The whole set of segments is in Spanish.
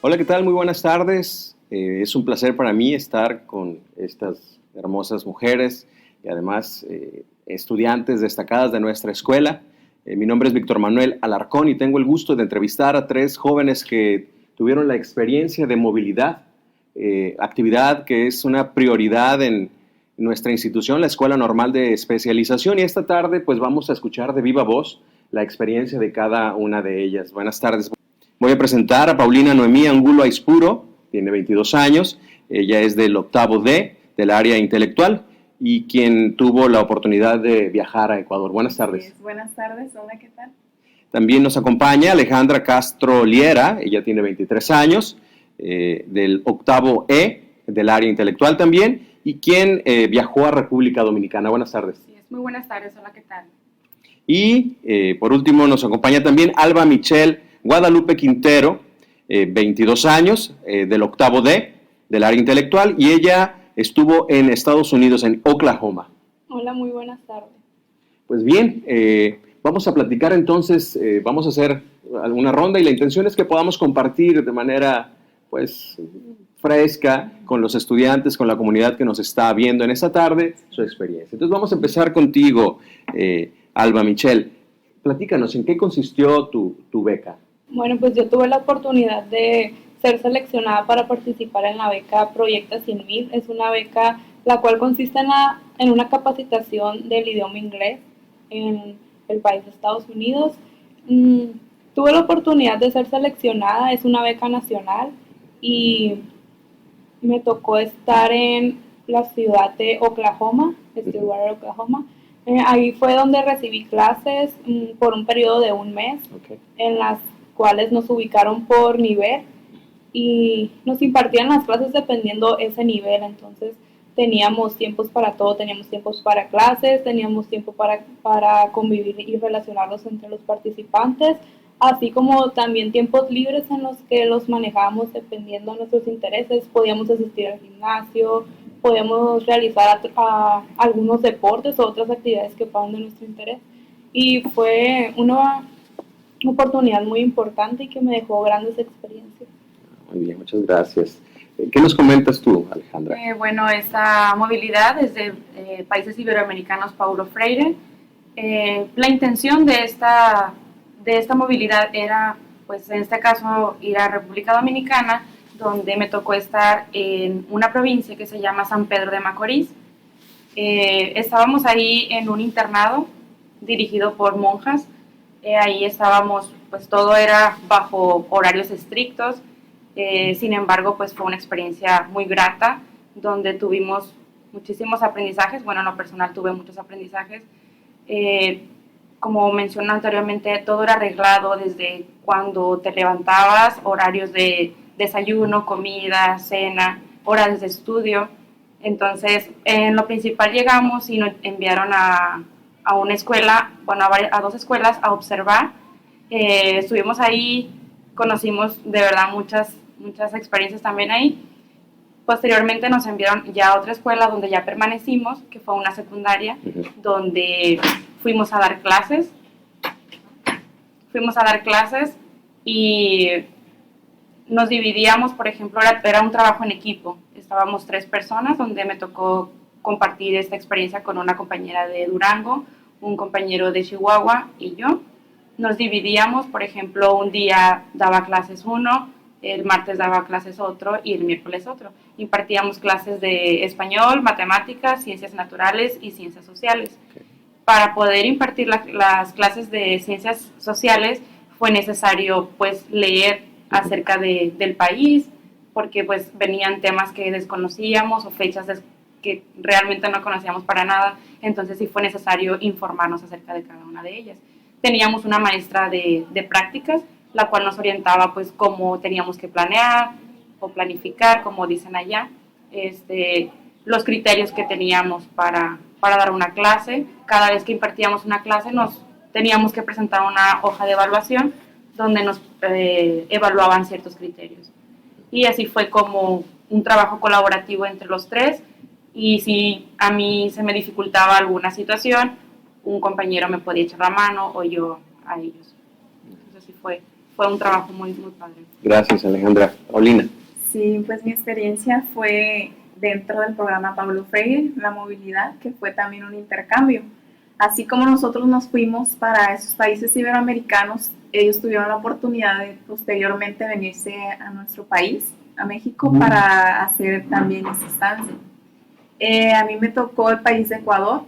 Hola, ¿qué tal? Muy buenas tardes. Es un placer para mí estar con estas hermosas mujeres y además estudiantes destacadas de nuestra escuela. Mi nombre es Víctor Manuel Alarcón y tengo el gusto de entrevistar a tres jóvenes que tuvieron la experiencia de movilidad, actividad que es una prioridad en nuestra institución, la Escuela Normal de Especialización. Y esta tarde pues vamos a escuchar de viva voz la experiencia de cada una de ellas. Buenas tardes. Voy a presentar a Paulina Noemí Angulo Aispuro, tiene 22 años, ella es del octavo D, del área intelectual, y quien tuvo la oportunidad de viajar a Ecuador. Buenas tardes. Sí, buenas tardes, hola, ¿qué tal? También nos acompaña Alejandra Castro Liera, ella tiene 23 años, del octavo E, del área intelectual también, y quien viajó a República Dominicana. Buenas tardes. Sí, muy buenas tardes, hola, ¿qué tal? Y por último nos acompaña también Alba Michelle Guadalupe Quintero, 22 años, del octavo D, del área intelectual, y ella estuvo en Estados Unidos, en Oklahoma. Hola, muy buenas tardes. Pues bien, vamos a platicar entonces, vamos a hacer alguna ronda y la intención es que podamos compartir de manera, pues, fresca con los estudiantes, con la comunidad que nos está viendo en esta tarde, su experiencia. Entonces vamos a empezar contigo, Alba Michelle. Platícanos, ¿en qué consistió tu beca? Bueno, pues yo tuve la oportunidad de ser seleccionada para participar en la beca Proyecta 100.000. Es una beca la cual consiste en una capacitación del idioma inglés en el país de Estados Unidos. Tuve la oportunidad de ser seleccionada, es una beca nacional y me tocó estar en la ciudad de Oklahoma, Stillwater, Oklahoma. Ahí fue donde recibí clases por un periodo de un mes, en las cuales nos ubicaron por nivel y nos impartían las clases dependiendo ese nivel. Entonces teníamos tiempos para todo, teníamos tiempos para clases, teníamos tiempo para convivir y relacionarnos entre los participantes, así como también tiempos libres en los que los manejábamos dependiendo de nuestros intereses. Podíamos asistir al gimnasio, podíamos realizar algunos deportes o otras actividades que fueran de nuestro interés. Y fue una oportunidad muy importante y que me dejó grandes experiencias. Muy bien, muchas gracias. ¿Qué nos comentas tú, Alejandra? Bueno, esta movilidad es de países iberoamericanos Paulo Freire. La intención de esta movilidad era, pues en este caso, ir a República Dominicana, donde me tocó estar en una provincia que se llama San Pedro de Macorís. Estábamos ahí en un internado dirigido por monjas. Ahí estábamos, pues todo era bajo horarios estrictos. Sin embargo, pues fue una experiencia muy grata, donde tuvimos muchísimos aprendizajes. Bueno, en lo personal tuve muchos aprendizajes. Como mencioné anteriormente, todo era arreglado desde cuando te levantabas, horarios de desayuno, comida, cena, horas de estudio. Entonces, en lo principal llegamos y nos enviaron a una escuela, bueno, a dos escuelas a observar. Estuvimos ahí, conocimos de verdad muchas experiencias también ahí. Posteriormente nos enviaron ya a otra escuela donde ya permanecimos, que fue una secundaria, donde fuimos a dar clases. Y nos dividíamos, por ejemplo, era un trabajo en equipo. Estábamos 3 personas, donde me tocó compartir esta experiencia con una compañera de Durango, un compañero de Chihuahua y yo. Nos dividíamos, por ejemplo, un día daba clases uno, el martes daba clases otro y el miércoles otro. Impartíamos clases de español, matemáticas, ciencias naturales y ciencias sociales. Para poder impartir las clases de ciencias sociales fue necesario, pues, leer acerca del país, porque pues venían temas que desconocíamos o fechas que realmente no conocíamos para nada. Entonces sí fue necesario informarnos acerca de cada una de ellas. Teníamos una maestra de prácticas, la cual nos orientaba pues cómo teníamos que planear o planificar, como dicen allá, los criterios que teníamos para dar una clase. Cada vez que impartíamos una clase nos teníamos que presentar una hoja de evaluación donde nos evaluaban ciertos criterios. Y así fue como un trabajo colaborativo entre los 3, y si a mí se me dificultaba alguna situación, un compañero me podía echar la mano o yo a ellos. Entonces así fue fue un trabajo muy, muy padre. Gracias, Alejandra. Paulina. Sí, pues mi experiencia fue dentro del programa Paulo Freire, la movilidad, que fue también un intercambio. Así como nosotros nos fuimos para esos países iberoamericanos, ellos tuvieron la oportunidad de posteriormente venirse a nuestro país, a México, para hacer también esa estancia. A mí me tocó el país de Ecuador.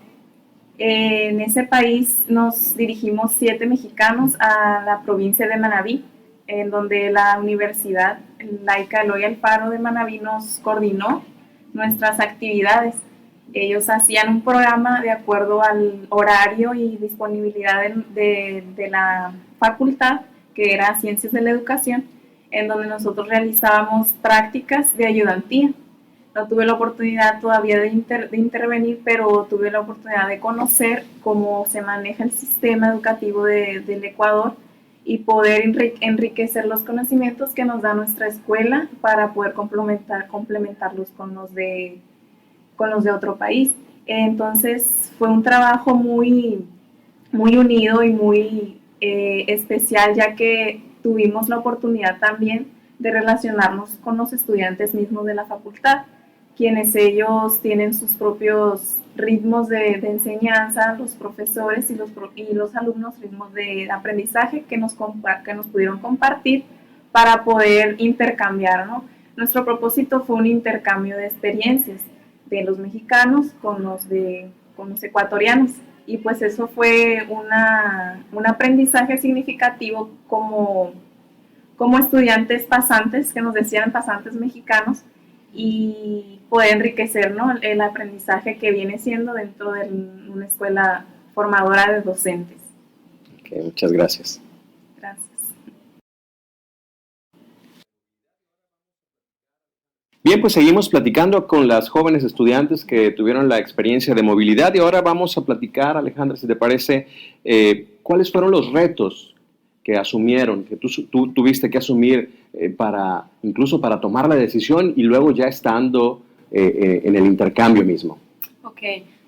En ese país nos dirigimos 7 mexicanos a la provincia de Manabí, en donde la Universidad Laica Eloy Alfaro de Manabí nos coordinó nuestras actividades. Ellos hacían un programa de acuerdo al horario y disponibilidad de la facultad, que era Ciencias de la Educación, en donde nosotros realizábamos prácticas de ayudantía. No tuve la oportunidad todavía de intervenir, pero tuve la oportunidad de conocer cómo se maneja el sistema educativo del Ecuador y poder enriquecer los conocimientos que nos da nuestra escuela para poder complementarlos con los de otro país. Entonces fue un trabajo muy, muy unido y muy especial, ya que tuvimos la oportunidad también de relacionarnos con los estudiantes mismos de la facultad, quienes ellos tienen sus propios ritmos de enseñanza, los profesores y los alumnos ritmos de aprendizaje que nos pudieron compartir para poder intercambiar, ¿no? Nuestro propósito fue un intercambio de experiencias de los mexicanos con los ecuatorianos, y pues eso fue un aprendizaje significativo como estudiantes pasantes, que nos decían pasantes mexicanos, y poder enriquecer, ¿no?, el aprendizaje que viene siendo dentro de una escuela formadora de docentes. Okay, muchas gracias. Gracias. Bien, pues seguimos platicando con las jóvenes estudiantes que tuvieron la experiencia de movilidad, y ahora vamos a platicar, Alejandra, si te parece, cuáles fueron los retos que asumieron, que tú tuviste que asumir incluso para tomar la decisión y luego ya estando en el intercambio mismo. Ok,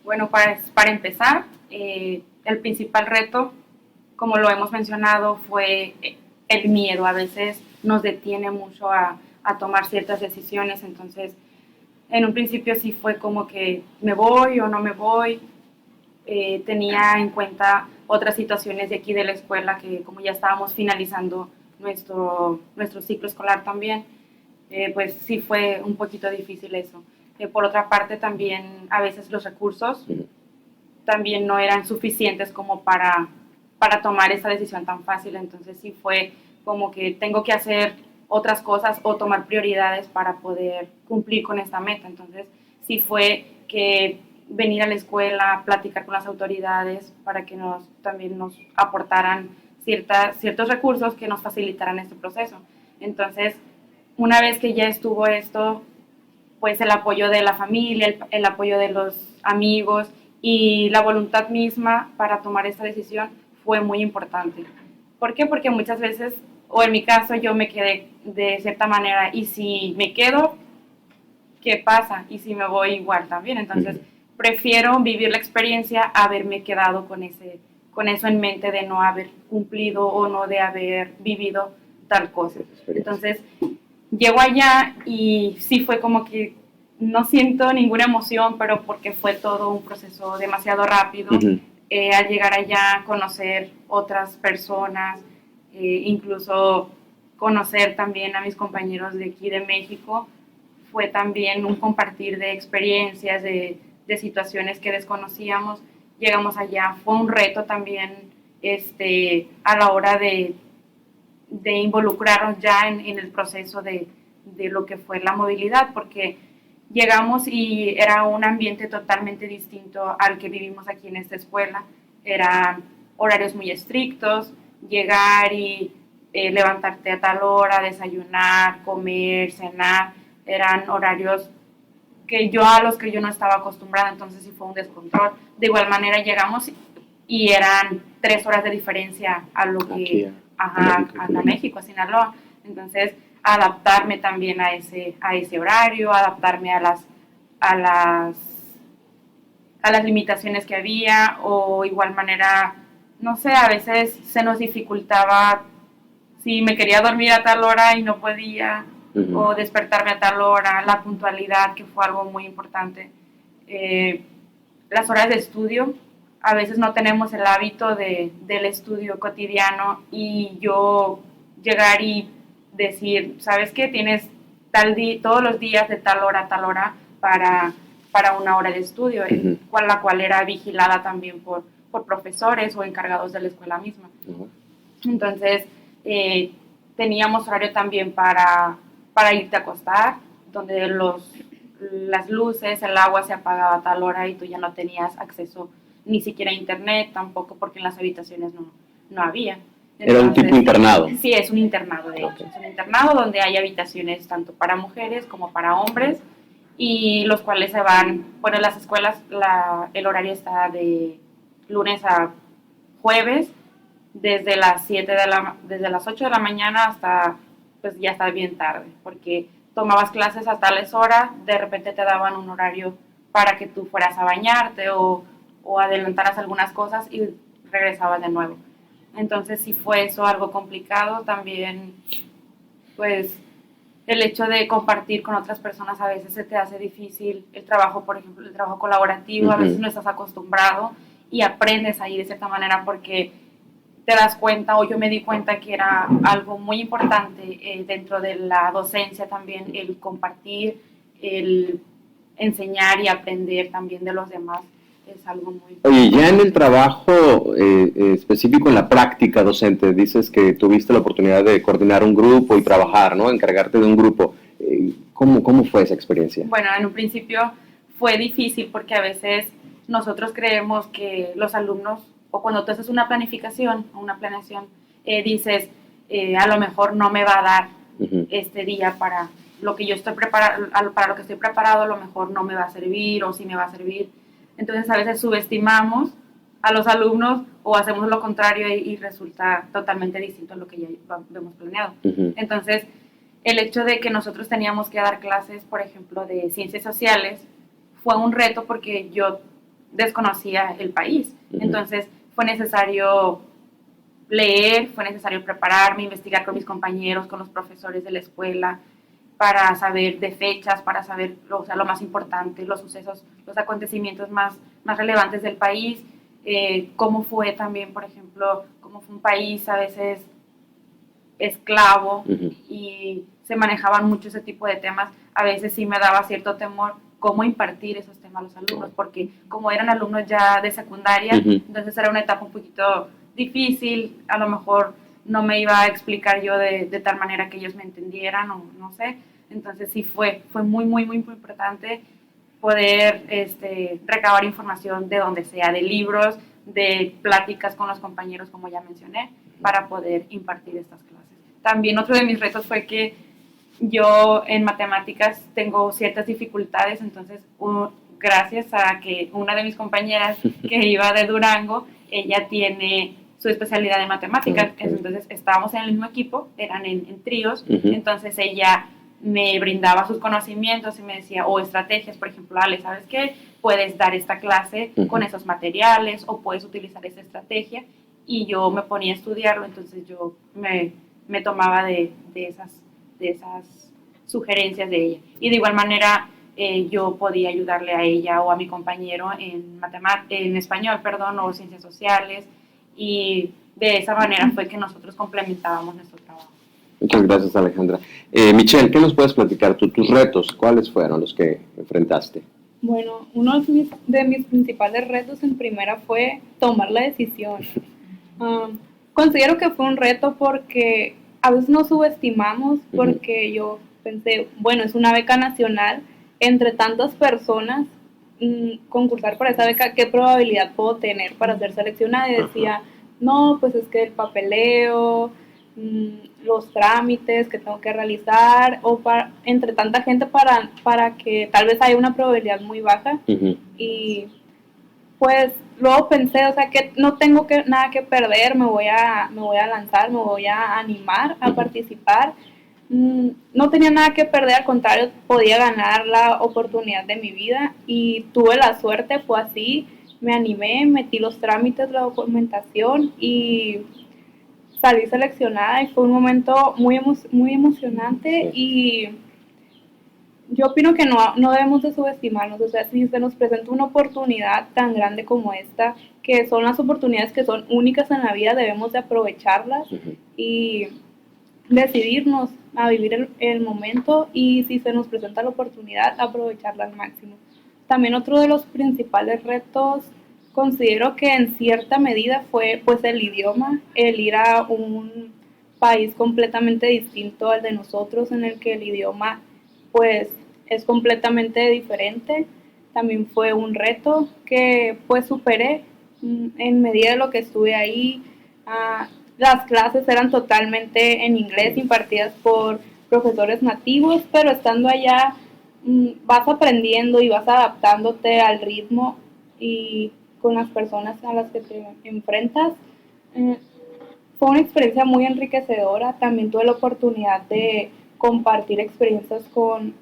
bueno, para empezar, el principal reto, como lo hemos mencionado, fue el miedo. A veces nos detiene mucho a tomar ciertas decisiones. Entonces, en un principio sí fue como que me voy o no me voy. Tenía en cuenta otras situaciones de aquí de la escuela, que como ya estábamos finalizando nuestro ciclo escolar también, pues sí fue un poquito difícil eso. Por otra parte, también a veces los recursos también no eran suficientes como para tomar esa decisión tan fácil. Entonces sí fue como que tengo que hacer otras cosas o tomar prioridades para poder cumplir con esta meta. Entonces sí fue que venir a la escuela, platicar con las autoridades para que también nos aportaran ciertos recursos que nos facilitaran este proceso. Entonces, una vez que ya estuvo esto, pues el apoyo de la familia, el apoyo de los amigos y la voluntad misma para tomar esta decisión fue muy importante. ¿Por qué? Porque muchas veces, o en mi caso, yo me quedé de cierta manera, y si me quedo, ¿qué pasa? Y si me voy, igual también. Entonces, prefiero vivir la experiencia a haberme quedado con eso en mente de no haber cumplido o no de haber vivido tal cosa. Entonces, llego allá y sí fue como que no siento ninguna emoción, pero porque fue todo un proceso demasiado rápido. Al llegar allá, conocer otras personas, incluso conocer también a mis compañeros de aquí de México, fue también un compartir de experiencias, de situaciones que desconocíamos. Llegamos allá, fue un reto también a la hora de involucrarnos ya en el proceso de lo que fue la movilidad, porque llegamos y era un ambiente totalmente distinto al que vivimos aquí en esta escuela. Eran horarios muy estrictos, llegar y levantarte a tal hora, desayunar, comer, cenar, eran horarios a los que yo no estaba acostumbrada. Entonces sí fue un descontrol. De igual manera llegamos y eran 3 horas de diferencia a lo que a México, a Sinaloa. Entonces, adaptarme también a ese horario, adaptarme a las limitaciones que había, o igual manera, no sé, a veces se nos dificultaba si me quería dormir a tal hora y no podía, o despertarme a tal hora, la puntualidad, que fue algo muy importante. Las horas de estudio, a veces no tenemos el hábito del estudio cotidiano, y yo llegar y decir, ¿sabes qué? Tienes todos los días de tal hora a tal hora para una hora de estudio, la cual era vigilada también por profesores o encargados de la escuela misma. Entonces, teníamos horario también para irte a acostar, donde las luces, el agua se apagaba a tal hora y tú ya no tenías acceso ni siquiera a internet, tampoco, porque en las habitaciones no había. Entonces, ¿era un tipo internado? Sí, es un internado, de hecho. Es un internado donde hay habitaciones tanto para mujeres como para hombres, y los cuales se van, bueno, en las escuelas el horario está de lunes a jueves, desde las 8 de la mañana hasta, pues ya está bien tarde, porque tomabas clases a tales horas, de repente te daban un horario para que tú fueras a bañarte o adelantaras algunas cosas y regresabas de nuevo. Entonces sí fue eso algo complicado. También, pues, el hecho de compartir con otras personas a veces se te hace difícil. El trabajo, por ejemplo, el trabajo colaborativo, a veces no estás acostumbrado y aprendes ahí de cierta manera, porque te das cuenta, o yo me di cuenta que era algo muy importante dentro de la docencia también, el compartir, el enseñar y aprender también de los demás. Es algo muy... Oye, ya en el trabajo específico, en la práctica docente, dices que tuviste la oportunidad de coordinar un grupo y trabajar, ¿no? Encargarte de un grupo. ¿Cómo fue esa experiencia? Bueno, en un principio fue difícil, porque a veces nosotros creemos que los alumnos, o cuando tú haces una planificación o una planeación, dices, a lo mejor no me va a dar este día para lo que yo estoy preparado, para lo que estoy preparado, a lo mejor no me va a servir, o sí me va a servir. Entonces a veces subestimamos a los alumnos o hacemos lo contrario y resulta totalmente distinto a lo que ya hemos planeado. Entonces, el hecho de que nosotros teníamos que dar clases, por ejemplo, de ciencias sociales, fue un reto, porque yo desconocía el país. Entonces fue necesario leer, fue necesario prepararme, investigar con mis compañeros, con los profesores de la escuela, para saber de fechas, para saber lo más importante, los sucesos, los acontecimientos más relevantes del país, cómo fue también, por ejemplo, cómo fue un país a veces esclavo y se manejaban mucho ese tipo de temas. A veces sí me daba cierto temor cómo impartir esos temas a los alumnos, porque como eran alumnos ya de secundaria, entonces era una etapa un poquito difícil, a lo mejor no me iba a explicar yo de tal manera que ellos me entendieran, o no sé. Entonces sí fue muy, muy, muy importante poder recabar información de donde sea, de libros, de pláticas con los compañeros, como ya mencioné, para poder impartir estas clases. También otro de mis retos fue que yo en matemáticas tengo ciertas dificultades, entonces gracias a que una de mis compañeras que iba de Durango, ella tiene su especialidad en matemáticas, entonces estábamos en el mismo equipo, eran en tríos, entonces ella me brindaba sus conocimientos y me decía, o estrategias, por ejemplo, Ale, ¿sabes qué? Puedes dar esta clase con esos materiales, o puedes utilizar esa estrategia, y yo me ponía a estudiarlo. Entonces yo me tomaba de esas sugerencias de ella, y de igual manera yo podía ayudarle a ella o a mi compañero en español, o ciencias sociales, y de esa manera fue que nosotros complementábamos nuestro trabajo. Muchas gracias, Alejandra. Michelle, ¿qué nos puedes platicar tú? Tus retos, ¿cuáles fueron los que enfrentaste? Bueno, uno de mis principales retos en primera fue tomar la decisión. Considero que fue un reto porque a veces nos subestimamos, porque yo pensé, bueno, es una beca nacional, entre tantas personas, concursar por esa beca, ¿qué probabilidad puedo tener para ser seleccionada? Y decía, no, pues es que el papeleo, los trámites que tengo que realizar, o entre tanta gente para que tal vez haya una probabilidad muy baja. Y pues luego pensé, o sea, que no tengo nada que perder, me voy a lanzar, me voy a animar a participar. No tenía nada que perder, al contrario, podía ganar la oportunidad de mi vida, y tuve la suerte, fue así, me animé, metí los trámites, la documentación, y salí seleccionada y fue un momento muy emocionante y yo opino que no debemos de subestimarnos. O sea, si se nos presenta una oportunidad tan grande como esta, que son las oportunidades que son únicas en la vida, debemos de aprovecharlas y decidirnos a vivir el momento, y si se nos presenta la oportunidad, aprovecharla al máximo. También otro de los principales retos, considero que en cierta medida fue pues el idioma, el ir a un país completamente distinto al de nosotros, en el que el idioma pues es completamente diferente. También fue un reto que pues superé en medida de lo que estuve ahí. Las clases eran totalmente en inglés, impartidas por profesores nativos, pero estando allá vas aprendiendo y vas adaptándote al ritmo y con las personas a las que te enfrentas. Fue una experiencia muy enriquecedora. También tuve la oportunidad de compartir experiencias con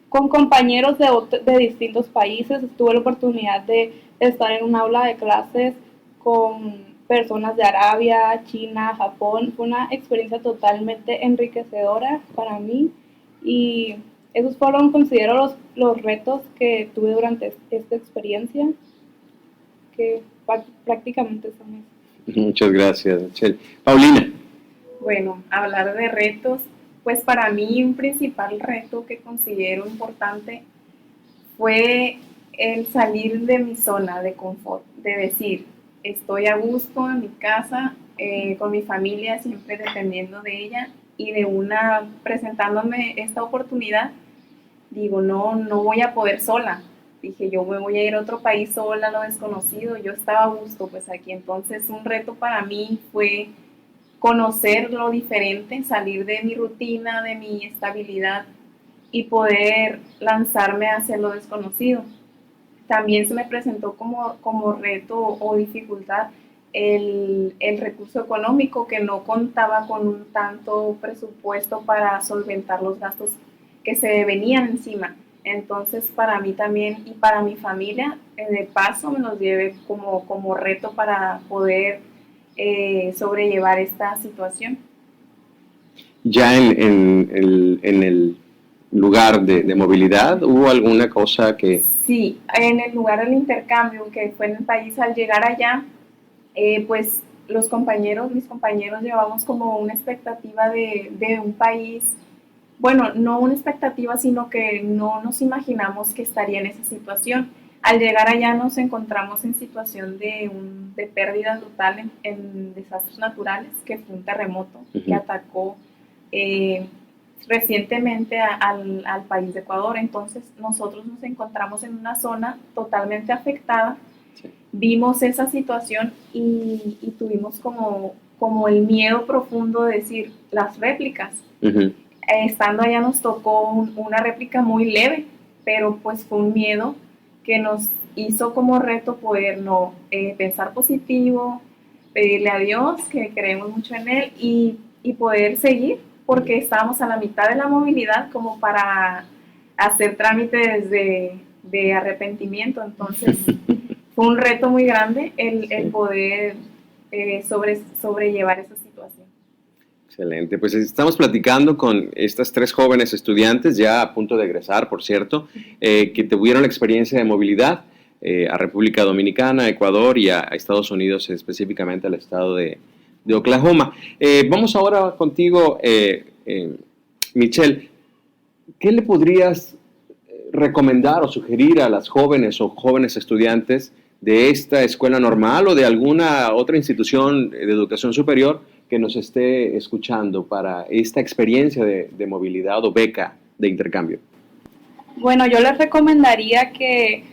compañeros de distintos países. Tuve la oportunidad de estar en un aula de clases con personas de Arabia, China, Japón. Fue una experiencia totalmente enriquecedora para mí, y esos fueron, considero, los retos que tuve durante esta experiencia, que prácticamente son eso. Muchas gracias, Michelle. Paulina. Bueno, hablar de retos, pues para mí un principal reto que considero importante fue el salir de mi zona de confort, de decir, estoy a gusto en mi casa, con mi familia, siempre dependiendo de ella, y de una presentándome esta oportunidad, digo, no voy a poder sola. Dije, yo me voy a ir a otro país sola, a lo desconocido. Yo estaba a gusto pues aquí. Entonces un reto para mí fue conocer lo diferente, salir de mi rutina, de mi estabilidad, y poder lanzarme hacia lo desconocido. También se me presentó como reto o dificultad el recurso económico, que no contaba con un tanto presupuesto para solventar los gastos que se venían encima. Entonces para mí también y para mi familia, de paso me los llevé como reto para poder sobrellevar esta situación. Ya en el lugar de movilidad, ¿hubo alguna cosa que...? Sí, en el lugar del intercambio, que fue en el país, al llegar allá, pues mis compañeros llevamos como una expectativa de un país, bueno, no una expectativa, sino que no nos imaginamos que estaría en esa situación. Al llegar allá nos encontramos en situación de pérdida total en desastres naturales, que fue un terremoto que atacó recientemente al país de Ecuador. Entonces nosotros nos encontramos en una zona totalmente afectada. Sí. Vimos esa situación y tuvimos como el miedo profundo de decir, las réplicas. Estando allá nos tocó una réplica muy leve, pero pues fue un miedo que nos hizo como reto poder pensar positivo, pedirle a Dios, que creemos mucho en Él, y poder seguir, porque estábamos a la mitad de la movilidad como para hacer trámites de arrepentimiento. Entonces fue un reto muy grande el poder sobrellevar esa situación. Excelente, pues estamos platicando con estas 3 jóvenes estudiantes, ya a punto de egresar, por cierto, que tuvieron la experiencia de movilidad a República Dominicana, Ecuador y a Estados Unidos, específicamente al estado de Oklahoma. Vamos ahora contigo, Michelle. ¿Qué le podrías recomendar o sugerir a las jóvenes o jóvenes estudiantes de esta escuela normal o de alguna otra institución de educación superior que nos esté escuchando para esta experiencia de movilidad o beca de intercambio? Bueno, yo les recomendaría que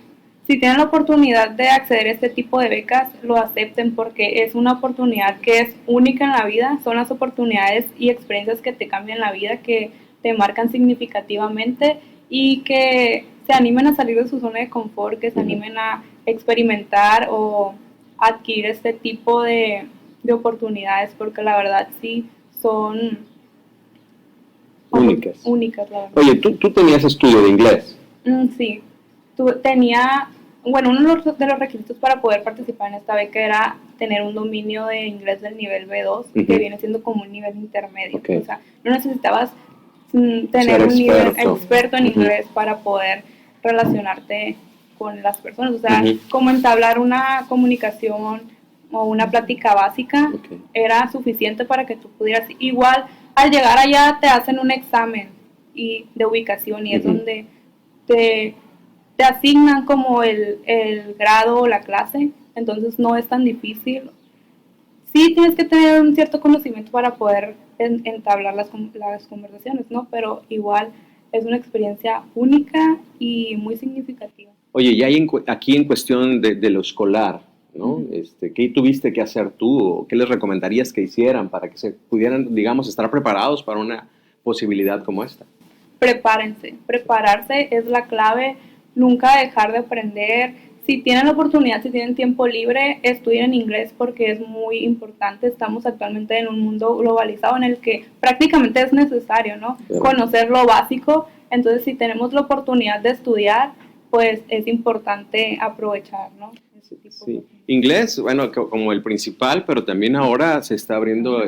si tienen la oportunidad de acceder a este tipo de becas, lo acepten, porque es una oportunidad que es única en la vida. Son las oportunidades y experiencias que te cambian la vida, que te marcan significativamente, y que se animen a salir de su zona de confort, que se animen a experimentar o adquirir este tipo de oportunidades, porque la verdad sí son únicas, la verdad. Oye, ¿tú tenías estudio de inglés? Sí, tenía bueno, uno de los requisitos para poder participar en esta beca era tener un dominio de inglés del nivel B2, que viene siendo como un nivel intermedio. Okay. O sea, no necesitabas tener un nivel experto en inglés para poder relacionarte con las personas. O sea, como entablar una comunicación o una plática básica era suficiente para que tú pudieras. Igual, al llegar allá te hacen un examen de ubicación y es donde te asignan como el grado o la clase, entonces no es tan difícil. Sí tienes que tener un cierto conocimiento para poder entablar las conversaciones, ¿no? Pero igual es una experiencia única y muy significativa. Oye, ya aquí en cuestión de lo escolar, ¿no? ¿Qué tuviste que hacer tú o qué les recomendarías que hicieran para que se pudieran, digamos, estar preparados para una posibilidad como esta? Prepararse es la clave, nunca dejar de aprender. Si tienen la oportunidad, si tienen tiempo libre, estudien inglés porque es muy importante. Estamos actualmente en un mundo globalizado en el que prácticamente es necesario, ¿no? Conocer lo básico. Entonces, si tenemos la oportunidad de estudiar, pues es importante aprovechar, ¿no? Sí. Inglés, bueno, como el principal, pero también ahora se está abriendo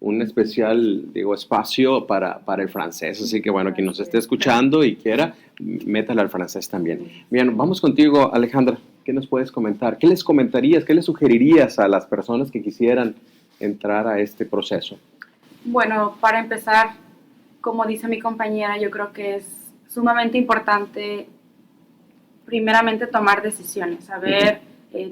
un especial, digo, espacio para el francés. Así que, bueno, quien nos esté escuchando y quiera, métale al francés también. Bien, vamos contigo, Alejandra. ¿Qué nos puedes comentar? ¿Qué les comentarías, qué les sugerirías a las personas que quisieran entrar a este proceso? Bueno, para empezar, como dice mi compañera, yo creo que es sumamente importante primeramente tomar decisiones, saber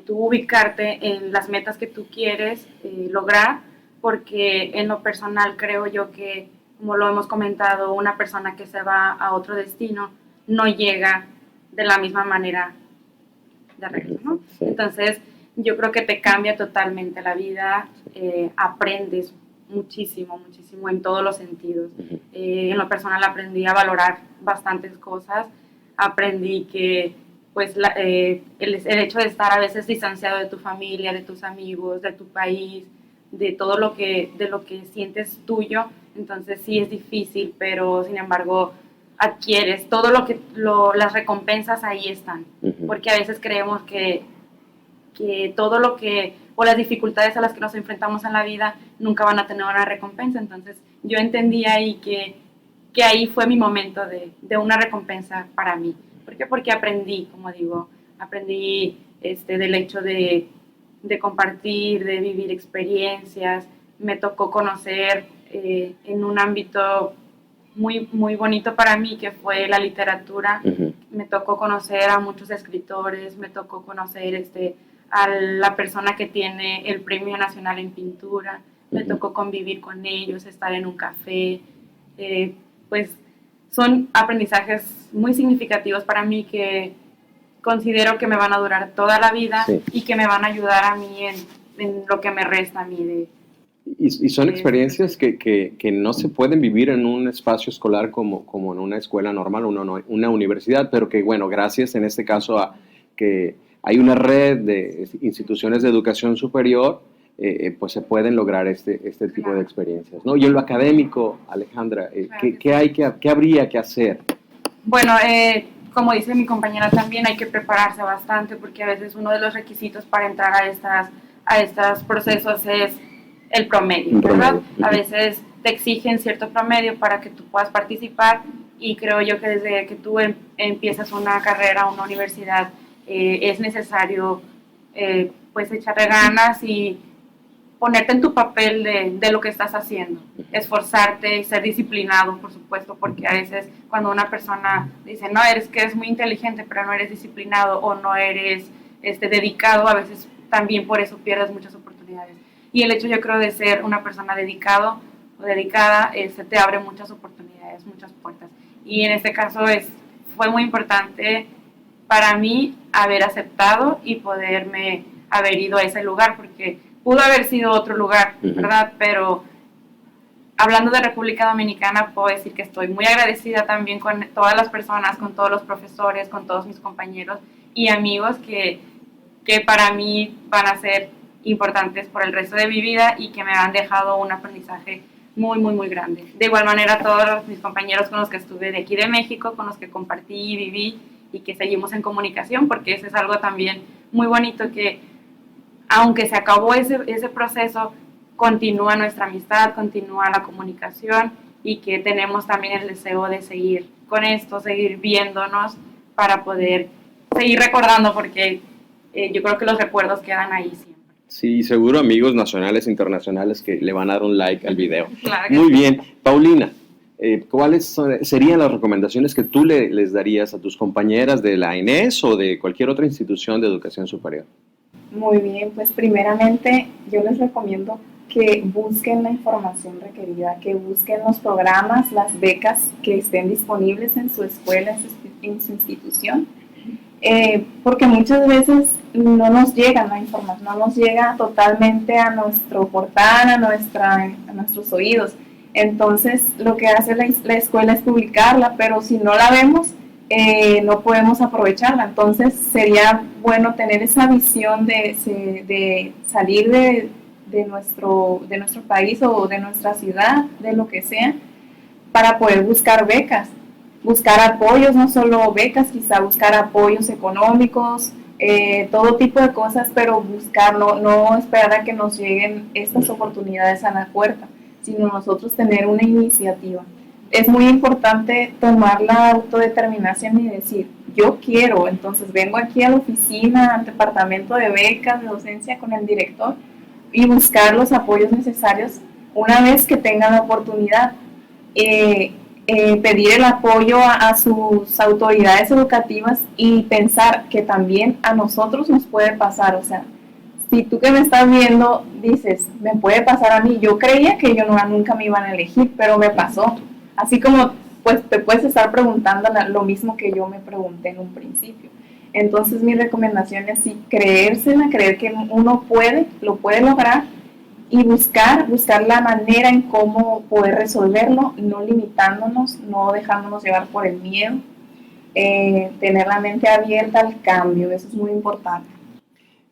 tú ubicarte en las metas que tú quieres lograr, porque en lo personal creo yo que, como lo hemos comentado, una persona que se va a otro destino no llega de la misma manera de regreso, ¿no? Sí. Entonces, yo creo que te cambia totalmente la vida, aprendes muchísimo en todos los sentidos. En lo personal aprendí a valorar bastantes cosas, aprendí que pues el hecho de estar a veces distanciado de tu familia, de tus amigos, de tu país, de todo lo que sientes tuyo, entonces sí es difícil, pero sin embargo adquieres todo las recompensas ahí están, porque a veces creemos que todo lo que, o las dificultades a las que nos enfrentamos en la vida nunca van a tener una recompensa. Entonces yo entendí ahí que ahí fue mi momento de una recompensa para mí. ¿Por qué? Porque aprendí, como digo, aprendí del hecho de compartir, de vivir experiencias. Me tocó conocer en un ámbito muy, muy bonito para mí, que fue la literatura. Me tocó conocer a muchos escritores, me tocó conocer a la persona que tiene el Premio Nacional en Pintura, me tocó convivir con ellos, estar en un café, pues son aprendizajes muy significativos para mí que considero que me van a durar toda la vida y que me van a ayudar a mí en lo que me resta a mí. Y son experiencias que no se pueden vivir en un espacio escolar como en una escuela normal, una universidad, pero que, bueno, gracias en este caso a que hay una red de instituciones de educación superior, pues se pueden lograr este tipo de experiencias, ¿no? Y en lo académico, Alejandra, ¿qué habría que hacer? Bueno, como dice mi compañera también, hay que prepararse bastante, porque a veces uno de los requisitos para entrar a estos procesos es el promedio, ¿verdad? A veces te exigen cierto promedio para que tú puedas participar, y creo yo que desde que tú empiezas una carrera, una universidad, es necesario pues echarle ganas y ponerte en tu papel de lo que estás haciendo, esforzarte y ser disciplinado, por supuesto, porque a veces cuando una persona dice, no, eres muy inteligente, pero no eres disciplinado o no eres dedicado, a veces también por eso pierdes muchas oportunidades. Y el hecho, yo creo, de ser una persona dedicado o dedicada, te abre muchas oportunidades, muchas puertas. Y en este caso fue muy importante para mí haber aceptado y poderme haber ido a ese lugar, porque pudo haber sido otro lugar, ¿verdad? Pero hablando de República Dominicana, puedo decir que estoy muy agradecida también con todas las personas, con todos los profesores, con todos mis compañeros y amigos que para mí van a ser importantes por el resto de mi vida y que me han dejado un aprendizaje muy, muy, muy grande. De igual manera, todos mis compañeros con los que estuve de aquí de México, con los que compartí y viví, y que seguimos en comunicación, porque eso es algo también muy bonito, que aunque se acabó ese proceso, continúa nuestra amistad, continúa la comunicación y que tenemos también el deseo de seguir con esto, seguir viéndonos para poder seguir recordando, porque yo creo que los recuerdos quedan ahí siempre. Sí, seguro amigos nacionales e internacionales que le van a dar un like al video. Claro que Muy sí. bien. Paulina, ¿cuáles serían las recomendaciones que tú les darías a tus compañeras de la INES o de cualquier otra institución de educación superior? Muy bien, pues primeramente yo les recomiendo que busquen la información requerida, que busquen los programas, las becas que estén disponibles en su escuela, en su institución, porque muchas veces no nos llega la información, no nos llega totalmente a nuestro portal, a nuestros oídos. Entonces lo que hace la escuela es publicarla, pero si no la vemos, no podemos aprovecharla. Entonces sería bueno tener esa visión de salir de nuestro país o de nuestra ciudad, de lo que sea, para poder buscar becas, buscar apoyos, no solo becas, quizá buscar apoyos económicos, todo tipo de cosas, pero buscar, no esperar a que nos lleguen estas oportunidades a la puerta, sino nosotros tener una iniciativa. Es muy importante tomar la autodeterminación y decir, yo quiero, entonces vengo aquí a la oficina, al departamento de becas, de docencia con el director y buscar los apoyos necesarios una vez que tengan la oportunidad. Pedir el apoyo a sus autoridades educativas y pensar que también a nosotros nos puede pasar, o sea, si tú que me estás viendo dices, me puede pasar a mí, yo creía que yo nunca me iban a elegir, pero me pasó. Así como pues te puedes estar preguntando lo mismo que yo me pregunté en un principio. Entonces mi recomendación es sí, creérsela, creer que uno lo puede lograr y buscar la manera en cómo poder resolverlo, no limitándonos, no dejándonos llevar por el miedo, tener la mente abierta al cambio, eso es muy importante.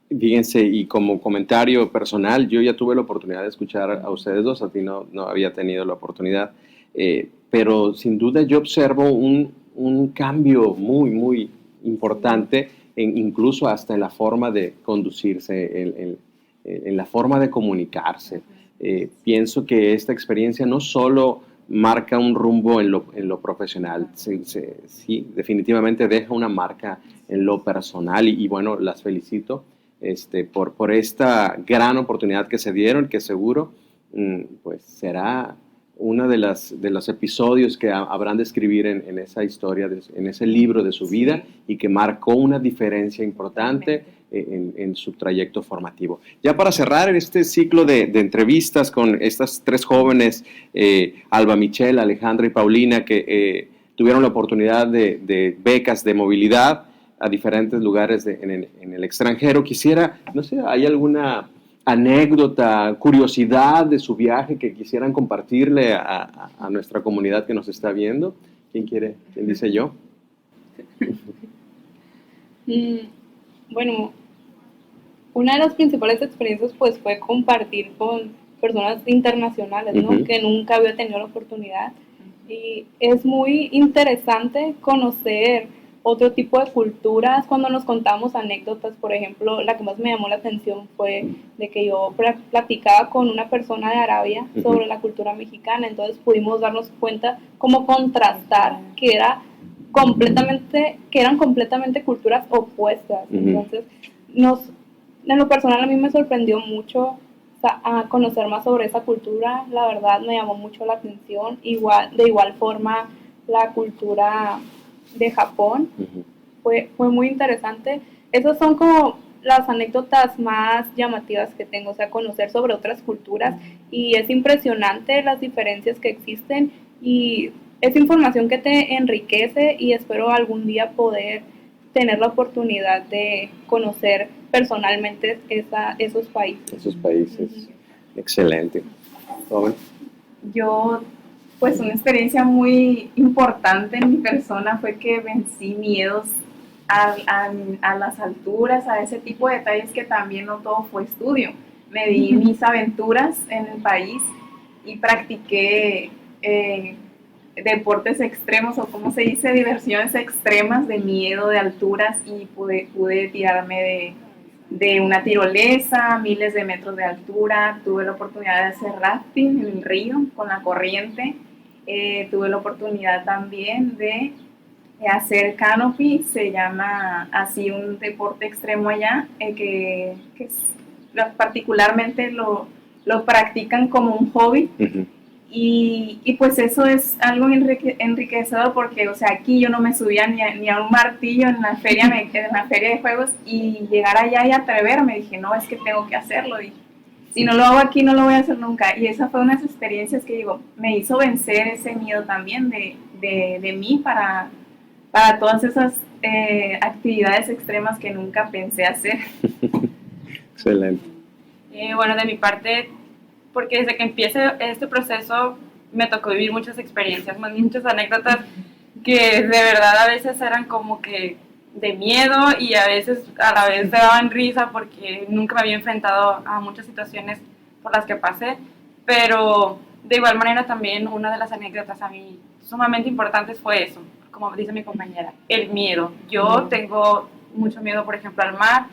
Fíjense, y como comentario personal, yo ya tuve la oportunidad de escuchar a ustedes dos, a ti no había tenido la oportunidad, pero sin duda yo observo un cambio muy, muy importante, incluso hasta en la forma de conducirse, en la forma de comunicarse. Pienso que esta experiencia no solo marca un rumbo en lo profesional, sí, definitivamente deja una marca en lo personal y bueno, las felicito por esta gran oportunidad que se dieron, que seguro pues será uno de los episodios que habrán de escribir en esa historia, en ese libro de su vida y que marcó una diferencia importante en su trayecto formativo. Ya para cerrar este ciclo de entrevistas con estas tres jóvenes, Alba Michelle, Alejandra y Paulina, que tuvieron la oportunidad de becas de movilidad a diferentes lugares en el extranjero, quisiera, no sé, ¿hay alguna anécdota, curiosidad de su viaje que quisieran compartirle a nuestra comunidad que nos está viendo? ¿Quién quiere? ¿Quién dice yo? Bueno, una de las principales experiencias pues fue compartir con personas internacionales, ¿no? Que nunca había tenido la oportunidad. Y es muy interesante conocer otro tipo de culturas. Cuando nos contamos anécdotas, por ejemplo, la que más me llamó la atención fue de que yo platicaba con una persona de Arabia sobre la cultura mexicana, entonces pudimos darnos cuenta cómo contrastar que eran completamente culturas opuestas. Entonces, en lo personal a mí me sorprendió mucho a conocer más sobre esa cultura, la verdad me llamó mucho la atención, de igual forma la cultura de Japón, fue muy interesante. Esas son como las anécdotas más llamativas que tengo, o sea, conocer sobre otras culturas, y es impresionante las diferencias que existen, y es información que te enriquece, y espero algún día poder tener la oportunidad de conocer personalmente esos países. Esos países, excelente. ¿Joven? Yo, pues una experiencia muy importante en mi persona fue que vencí miedos a las alturas, a ese tipo de detalles que también no todo fue estudio. Me di mis aventuras en el país y practiqué deportes extremos, o como se dice, diversiones extremas de miedo, de alturas, y pude tirarme de una tirolesa, miles de metros de altura. Tuve la oportunidad de hacer rafting en el río con la corriente. Tuve la oportunidad también de hacer canopy, se llama así un deporte extremo allá, que particularmente lo practican como un hobby. Ujú. Y pues eso es algo enriquecedor, porque, o sea, aquí yo no me subía ni a un martillo en la feria de juegos, y llegar allá y atreverme, dije, no, es que tengo que hacerlo, y si no lo hago aquí no lo voy a hacer nunca. Y esa fue unas experiencias que, digo, me hizo vencer ese miedo también de mí para todas esas actividades extremas que nunca pensé hacer. Excelente. Bueno, de mi parte, porque desde que empiece este proceso me tocó vivir muchas experiencias, muchas anécdotas que de verdad a veces eran como que de miedo, y a veces a la vez te daban risa porque nunca me había enfrentado a muchas situaciones por las que pasé, pero de igual manera también una de las anécdotas a mí sumamente importantes fue eso, como dice mi compañera, el miedo. Yo tengo mucho miedo, por ejemplo, al mar,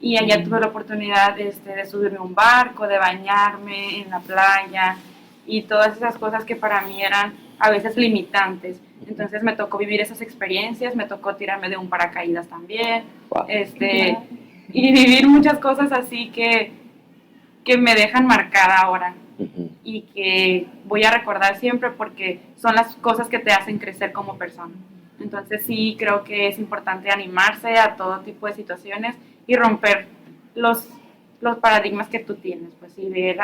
y allá tuve la oportunidad de subirme a un barco, de bañarme en la playa y todas esas cosas que para mí eran a veces limitantes. Entonces me tocó vivir esas experiencias, me tocó tirarme de un paracaídas también, Wow. y vivir muchas cosas así que me dejan marcada ahora Ujú. y que voy a recordar siempre porque son las cosas que te hacen crecer como persona. Entonces sí creo que es importante animarse a todo tipo de situaciones y romper los paradigmas que tú tienes, pues, y ver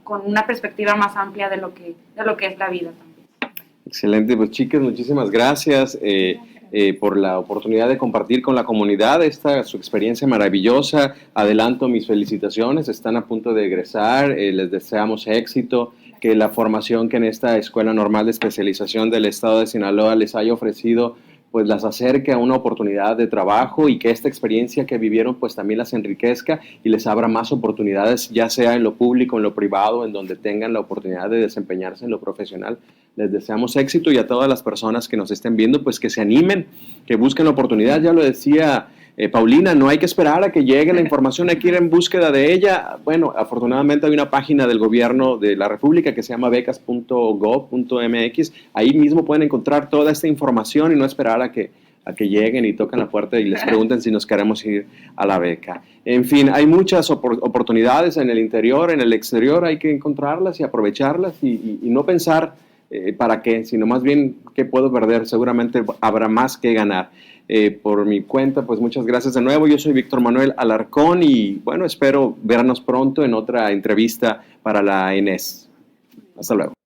con una perspectiva más amplia de lo que es la vida también. Excelente, pues chicas, muchísimas gracias por la oportunidad de compartir con la comunidad su experiencia maravillosa. Adelanto mis felicitaciones, están a punto de egresar, les deseamos éxito, que la formación que en esta Escuela Normal de Especialización del Estado de Sinaloa les haya ofrecido, pues las acerque a una oportunidad de trabajo, y que esta experiencia que vivieron pues también las enriquezca y les abra más oportunidades, ya sea en lo público, en lo privado, en donde tengan la oportunidad de desempeñarse en lo profesional. Les deseamos éxito, y a todas las personas que nos estén viendo, pues que se animen, que busquen la oportunidad. Ya lo decía Paulina, no hay que esperar a que llegue la información, hay que ir en búsqueda de ella. Bueno, afortunadamente hay una página del gobierno de la República que se llama becas.gov.mx. Ahí mismo pueden encontrar toda esta información y no esperar a que lleguen y toquen la puerta y les pregunten si nos queremos ir a la beca. En fin, hay muchas oportunidades en el interior, en el exterior, hay que encontrarlas y aprovecharlas, y no pensar para qué, sino más bien qué puedo perder. Seguramente habrá más que ganar. Por mi cuenta, pues muchas gracias de nuevo. Yo soy Víctor Manuel Alarcón, y bueno, espero vernos pronto en otra entrevista para la INES. Hasta luego.